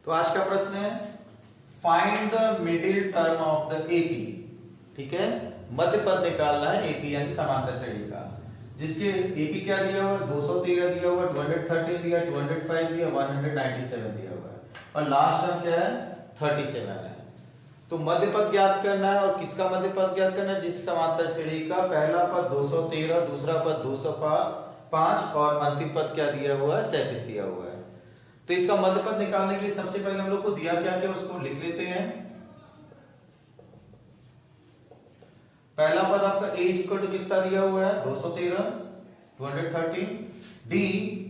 तो आज का प्रश्न है find the middle term of the AP. ठीक है, मध्य पद निकालना है एपी यानी समांतर श्रेणी का, जिसके एपी क्या दिया हुआ 213 दिया हुआ, 213 दिया, 205 दिया, 197 दिया हुआ है और लास्ट टर्म क्या है 37 है। तो मध्य पद ज्ञात करना है और किसका मध्य पद ज्ञात करना है, जिस समांतर श्रेणी का पहला पद 213, दूसरा पद 205 और अंतिम पद क्या दिया हुआ है 37 दिया हुआ है। तो इसका मध्य पद निकालने के लिए सबसे पहले हम लोग को दिया क्या क्या उसको लिख लेते हैं। पहला पद आपका a इक्वल टू कितना दिया हुआ है 213, 213। d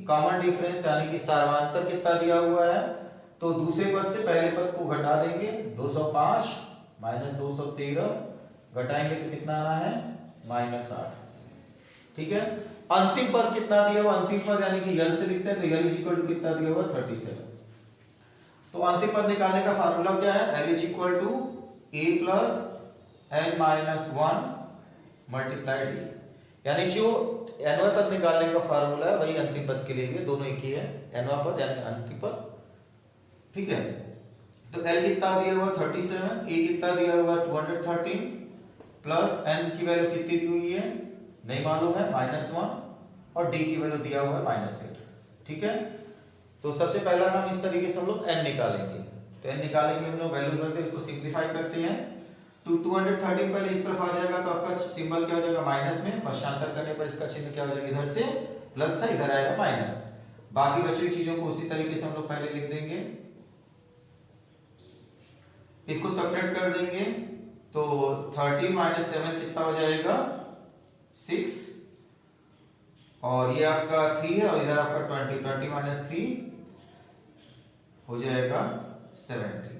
कॉमन डिफरेंस यानी कि सार्वंतर कितना दिया हुआ है, तो दूसरे पद से पहले पद को घटा देंगे 205 माइनस 213 घटाएंगे तो कितना आना है -8। ठीक है, अंतिम पद कितना दिया हुआ, अंतिम पद यानी कि यल से लिखते हैं तो यल इक्वल टू कितना दिया हुआ 37। तो अंतिम पद निकालने का फार्मूला क्या है, L is equal to a plus n minus 1 multiply d, यानी जो nवां पद निकालने का फार्मूला है वही अंतिम पद के लिए भी, दोनों एक ही है, nवां पद यानी अंतिम पद। ठीक है, तो L कितना दिया हुआ 37, a कितना दिया हुआ 213 प्लस n की वैल्यू कितनी दी हुई है नहीं मालूम है -1 और d की वैल्यू दिया हुआ है -8। ठीक है, तो सबसे पहला काम इस तरीके से हम लोग n निकालेंगे। तो n निकालने के लिए हम लोग वैल्यूज रखते हैं, इसको सिंपलीफाई करते हैं। तो 213 पहले इस तरफ आ जाएगा तो आपका सिंबल क्या हो जाएगा माइनस में, पश्चांतर करने पर इसका चिन्ह क्या हो जाएगा इधर से प्लस था इधर आएगा माइनस। बाकी बची हुई चीजों को उसी तरीके से हम लोग पहले लिख देंगे, इसको सेपरेट कर देंगे तो 13 माइनस 7 कितना हो जाएगा 6 और ये आपका 3 है और इधर आपका 20 माइनस 3 हो जाएगा 17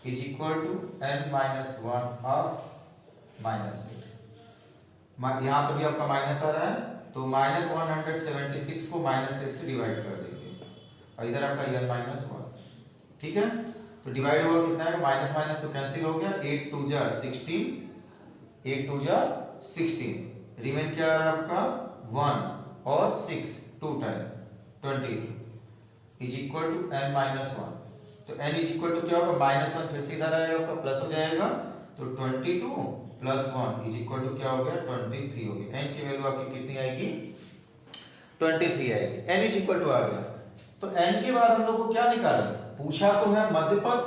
is equal to n minus 1 of -8। यहां पर भी आपका माइनस आ रहा है तो माइनस 176 को -8 से डिवाइड कर देंगे और इधर आपका n माइनस 1। ठीक है, तो डिवाइड हुआ कितना है माइनस माइनस तो कैंसिल हो गया, 8 2 जा 16, 8 2 जा 16, रिमेन क्या आ रहा है आपका 1 और 6 2 time 22 is equal to n minus 1। तो n इज इक्वल टू क्या होगा -1 फिर से इधर आएगा आपका प्लस हो जाएगा तो 22 प्लस 1 इज इक्वल टू क्या हो गया 23 हो गया। n की वैल्यू आपकी कितनी आएगी 23 आएगी, n इज इक्वल टू आ गया। तो n के बाद हम लोग को क्या निकालें, पूछा तो है मध्य पद,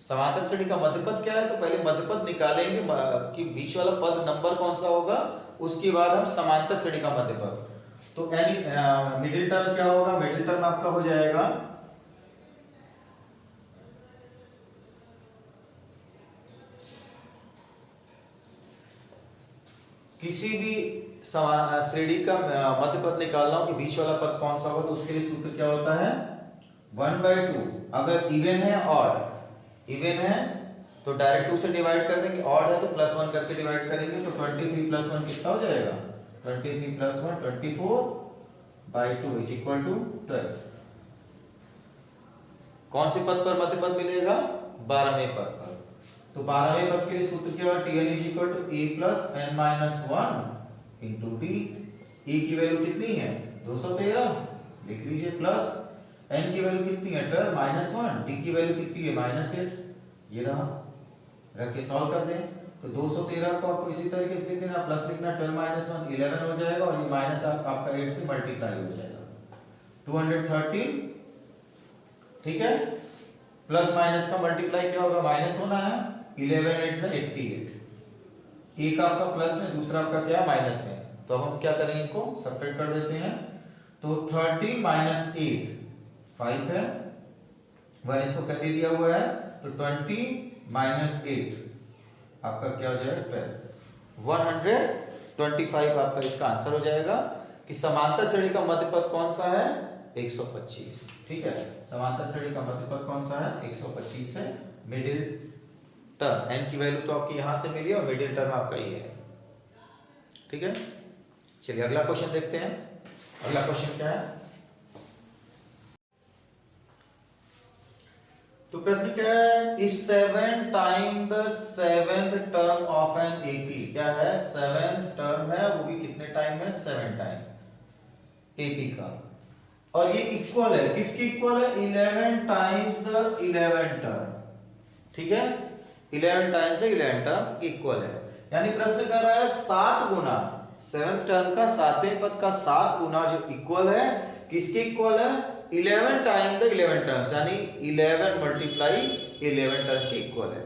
समांतर श्रेणी का मध्य पद क्या है, तो पहले मध्य पद निकालेंगे कि बीच वाला पद नंबर कौन सा होगा, उसके बाद हम समांतर श्रेणी का मध्य पद। तो मिडिल टर्म क्या होगा, मिडिल टर्म आपका हो जाएगा किसी भी श्रेणी का मध्य पद निकालना हो कि बीच वाला पद कौन सा होगा, तो उसके लिए सूत्र क्या होता है 1/2। अगर इवन है ऑड, इवन है तो डायरेक्ट 2 से डिवाइड कर देंगे, ऑड है तो +1 करके डिवाइड करेंगे तो 23 + 1 कितना हो जाएगा 23 + 1 24/2 इज इक्वल टू 12। कौन से पद पर मध्य पद मिलेगा 12वें पद पर। तो 12वें पद के लिए सूत्र क्या होगा Tn is equal to a plus n minus 1 into D. e की वैल्यू कितनी है 213 लिख लीजिए, प्लस n की वैल्यू कितनी है 12 माइनस 1, d की वैल्यू कितनी है -8, ये रहा, रख के सॉल्व कर दें तो 213 को आपको इसी तरीके से लिख देना, प्लस लिखना 12 माइनस 1 11 हो जाएगा और ये माइनस आपका 8 से मल्टीप्लाई हो जाएगा 213। ठीक है, प्लस माइनस का मल्टीप्लाई क्या होगा माइनस होना है, 11 8 से 88, एक आपका प्लस में दूसरा आपका क्या माइनस में, तो अब हम क्या करेंगे इनको सेपरेट कर देते हैं। तो 30 माइनस 8 5 है, 1 इसको कर दिया हुआ है तो 20 माइनस 8 आपका क्या हो जाएगा 12 125 आपका इसका आंसर हो जाएगा कि समांतर श्रेणी का मध्य पद कौन सा है 125। ठीक है, समांतर श्रेणी का मध्य पद कौन सा है 125 है। मिडिल टर्म n की वैल्यू तो आपकी यहां से मिली और मिडिल टर्म आपका ये है। ठीक है, चलिए अगला क्वेश्चन देखते हैं। अगला क्वेश्चन क्या है, तो प्रश्न क्या है, if 7 time the 7th term of an AP, क्या है 7th टर्म है वो भी कितने टाइम में 7 टाइम एपी का, और ये इक्वल है, किसकी इक्वल है? 11 टाइम्स द 11 टर्म, ठीक है, 11 टाइम्स द 11 टर्म इक्वल है। यानी प्रश्न कर रहा है 7 गुना 7th टर्म का 7वें पद का 7 गुना जो इक्वल है, किसके इक्वल है? 11 टाइम द 11 टर्म्स, यानी 11 मल्टीप्लाई 11 टर्म के इक्वल है।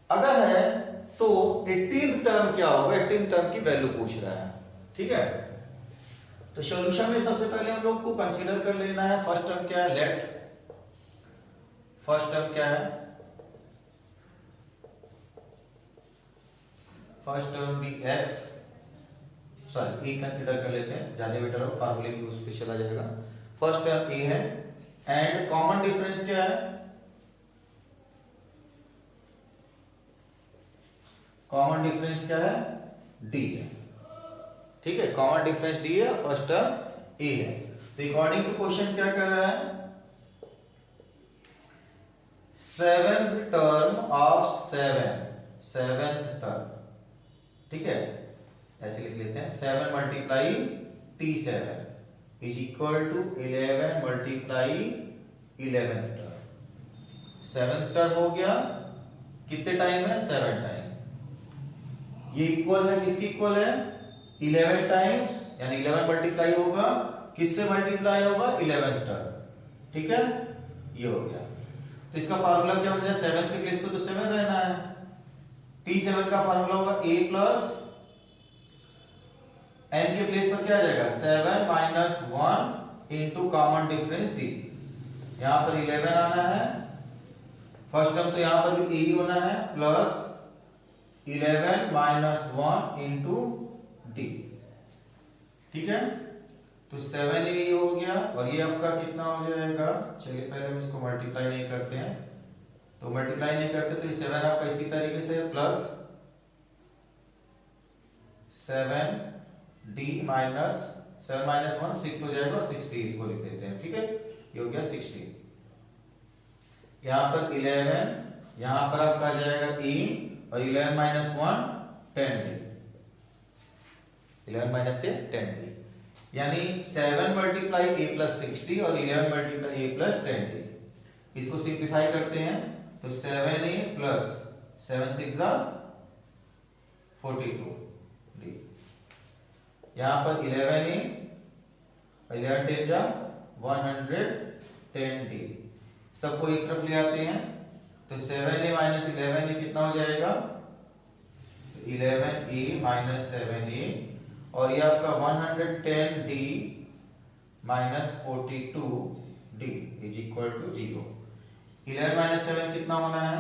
अगर है तो 18th टर्म क्या होगा? 18th टर्म की वैल्यू पूछ रहा है, ठीक है। तो सॉल्यूशन में सबसे पहले हम लोग को कंसीडर कर लेना है फर्स्ट टर्म क्या है, लेट फर्स्ट टर्म क्या है, फर्स्ट टर्म भी x, सॉरी ए कंसीडर कर लेते हैं, ज्यादा बेटर हो, फार्मूले की उस पे चला जाएगा। फर्स्ट टर्म ए है एंड कॉमन डिफरेंस क्या है? कॉमन डिफरेंस क्या है? डी है, ठीक है, कॉमन डिफरेंस डी है, फर्स्ट टर्म ए है। तो अकॉर्डिंग टू क्वेश्चन क्या कर रहा है? 7th term of 7th term, ठीक है, ऐसे लिख लेते हैं 7 multiply t7 is equal to 11 multiply 11th term. 7th term हो गया, कितने टाइम है? 7 टाइम। ये इक्वल है, किसकी इक्वल है? 11 टाइम्स, यानी 11 मल्टीप्लाई होगा, किससे मल्टीप्लाई होगा? 11th टर्म, ठीक है, ये हो गया। तो इसका फार्मूला क्या हो जाए? 7 के प्लेस पे तो 7 रहना है, t7 का फार्मूला होगा a प्लस n के प्लेस पर क्या आ जाएगा? 7 minus 1 into common difference d। यहां पर 11 आना है, फर्स्ट टर्म तो यहां पर भी a ही होना है, प्लस 11 माइनस 1 इंटू d, ठीक है। तो 7a हो गया, और ये आपका कितना हो जाएगा? चलिए पहले हम इसको मल्टीप्लाई नहीं करते हैं, तो मल्टीप्लाई नहीं करते तो ये 7 आपका इसी तरीके से प्लस 7d माइनस 7 माइनस 1 6 हो जाएगा, और 60 इसको लिख देते हैं, ठीक है, ये हो गया 60। यहाँ पर 11, यहाँ पर आपका आ जाएगा e, और 11 माइनस 1 10d, 11 माइनस से 10d, यानी 7 मल्टीप्लाई a प्लस 60 और 11 मल्टीप्लाई a प्लस 10d। इसको सिंप्लीफाई करते हैं तो 7a प्लस 7 6 42d, यहां पर 11a और 11 10 जा 110d, सबको एक तरफ ले आते हैं तो 7a माइनस 11a कितना हो जाएगा? 11a माइनस 7a, और ये आपका 110d minus 42d is equal to 0। 11 minus 7 कितना होना है?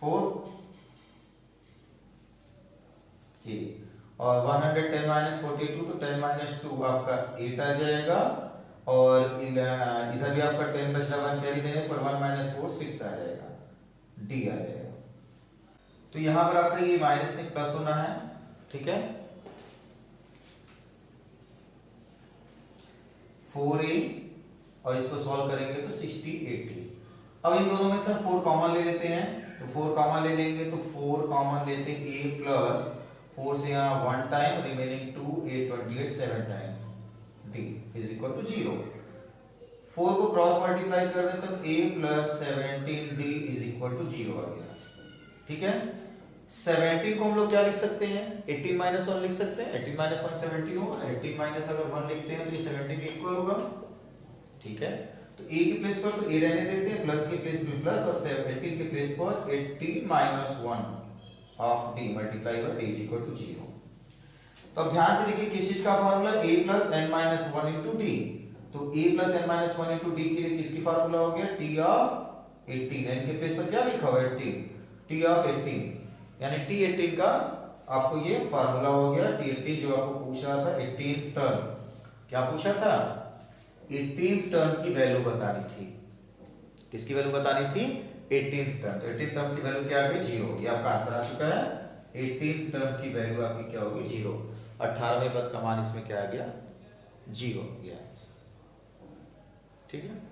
4 a, और 110 माइनस 42 तो 10 माइनस 2 आपका 8 आ जाएगा, और इधर भी आपका 10 बच रहा 1 कैरी देने पर 1 माइनस 4 6 आ जाएगा, d आ जाएगा। तो यहां पर आपका ये माइनस में प्लस होना है, ठीक है। 4a और इसको सॉल्व करेंगे तो 60 80। अब इन दोनों में से 4 कॉमन ले लेते हैं, तो 4 कॉमन ले लेंगे तो 4 कॉमन लेते हैं a प्लस 4 से यहाँ 1 time, remaining 2 a 28 7 time d is equal to 0। 4 को क्रॉस मल्टीप्लाई कर दें तो a plus 17d is equal to 0 आ गया, ठीक है। 17 को हम लोग क्या लिख सकते हैं? 18 माइनस 1 लिख सकते हैं, 18 माइनस 1 17 होगा, 18 माइनस अगर 1 लिखते हैं तो ये 17 के इक्वल होगा, ठीक है। तो a के प्लेस पर तो a रहने देते हैं, प्लस के प्लेस पे प्लस, और 17 के प्लेस पर 18 minus 1 of d multiply by d is equal to 0। तो अब ध्यान से देखिए किस चीज का formula? a plus n minus 1 into d। तो a plus n minus 1 into d के लिए किसकी फार्मूला हो गया? t ऑफ 18, n के प्लेस पर क्या लिखा हुआ है? 18, t ऑफ 18, यानी t18 का आपको ये फार्मूला हो गया। t18 जो आपको पूछ रहा था 18th टर्म, क्या पूछा था? 18th टर्म की वैल्यू बतानी थी, किसकी वैल्यू बतानी थी? 18th term. तो 18th टर्म की वैल्यू क्या आ गई? 0। ये आपका आंसर आ चुका है, 18th टर्म की वैल्यू आपकी क्या होगी? 0। 18वें पद का मान इसमें क्या आ गया? 0 गया, ठीक है।